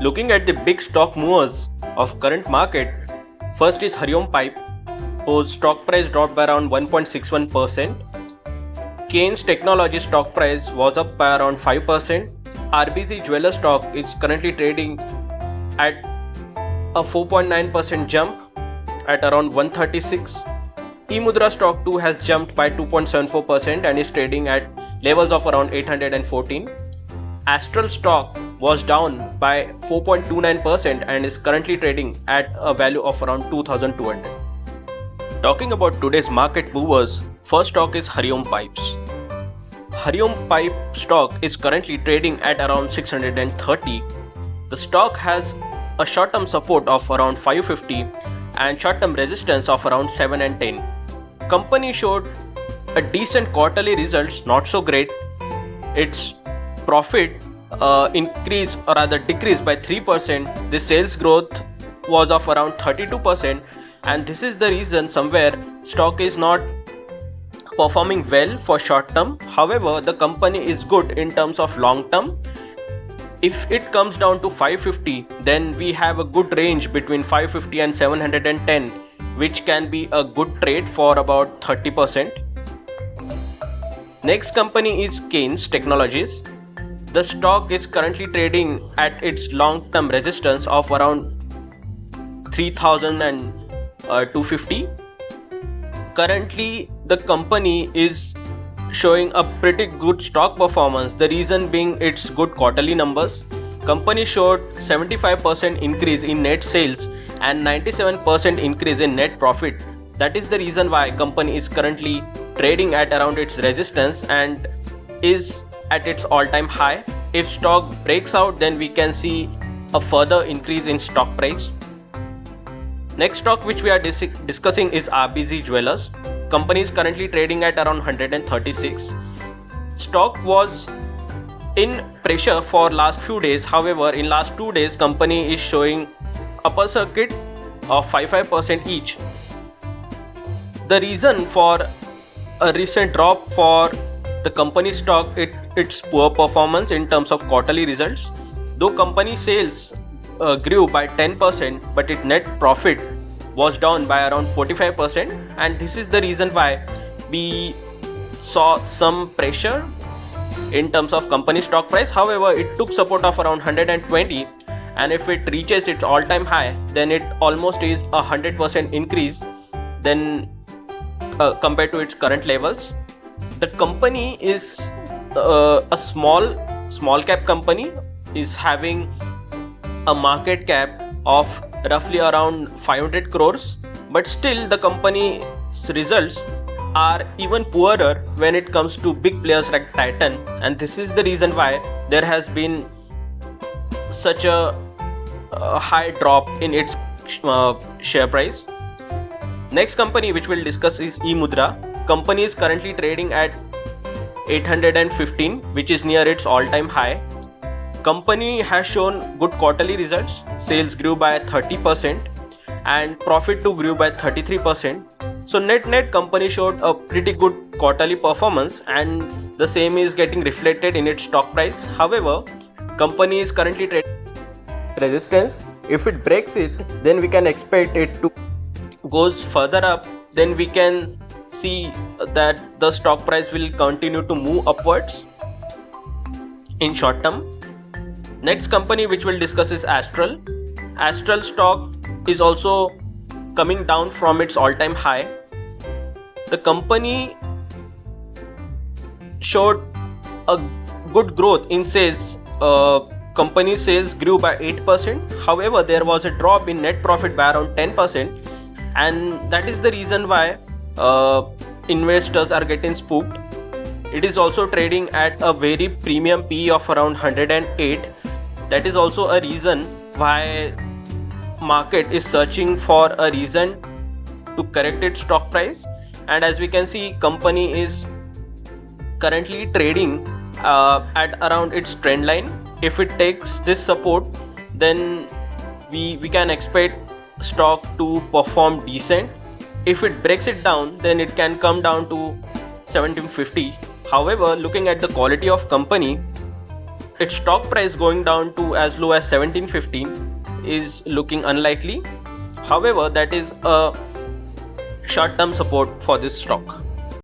Looking at the big stock movers of current market, first is Hariom Pipe, whose stock price dropped by around 1.61%. Kaynes Technology stock price was up by around 5%. RBZ Jeweler stock is currently trading at a 4.9% jump at around 136. Emudhra stock too has jumped by 2.74% and is trading at levels of around 814. Astral stock was down by 4.29% and is currently trading at a value of around 2200. Talking about today's market movers, first stock is Hariom Pipes. Hariom Pipe stock is currently trading at around 630. The stock has a short-term support of around 550 and short-term resistance of around 7 and 10. Company showed a decent quarterly results, not so great. Its profit increased or rather decreased by 3%. The sales growth was of around 32%, and this is the reason somewhere stock is not performing well for short term. However, the company is good in terms of long term. If it comes down to 550, then we have a good range between 550 and 710, which can be a good trade for about 30%. Next company is Kaynes Technologies. The stock is currently trading at its long-term resistance of around 3,250. Currently, the company is showing a pretty good stock performance. The reason being its good quarterly numbers. Company showed 75% increase in net sales and 97% increase in net profit. That is the reason why company is currently trading at around its resistance and is at its all-time high. If stock breaks out, then we can see a further increase in stock price. Next stock which we are discussing is RBZ Jewelers. Company is currently trading at around 136. Stock was in pressure for last few days. However, in last 2 days, company is showing upper circuit of 55% each. The reason for a recent drop for the company stock, its poor performance in terms of quarterly results. Though company sales grew by 10%, but its net profit was down by around 45%, and this is the reason why we saw some pressure in terms of company stock price. However, it took support of around 120, and if it reaches its all-time high, then it almost is 100% increase then compared to its current levels. The company is a small cap company, is having a market cap of roughly around 500 crores, but still the company's results are even poorer when it comes to big players like Titan, and this is the reason why there has been such a high drop in its share price. Next company which we'll discuss is Emudhra. Company is currently trading at 815, which is near its all-time high. Company has shown good quarterly results. Sales grew by 30% and profit too grew by 33%. So net company showed a pretty good quarterly performance, and the same is getting reflected in its stock price. However, company is currently trading resistance. If it breaks it, then we can expect it to goes further up. Then we can see that the stock price will continue to move upwards in short term. Next company which we'll discuss is Astral. Astral stock is also coming down from its all-time high. The company showed a good growth in sales. Company sales grew by 8%. However, there was a drop in net profit by around 10%, and that is the reason why investors are getting spooked. It is also trading at a very premium PE of around 108. That is also a reason why market is searching for a reason to correct its stock price, and as we can see, company is currently trading at around its trend line. If it takes this support, then we can expect stock to perform decent. If it breaks it down, then it can come down to 1750. However, looking at the quality of company, its stock price going down to as low as 1715 is looking unlikely. However, that is a short-term support for this stock.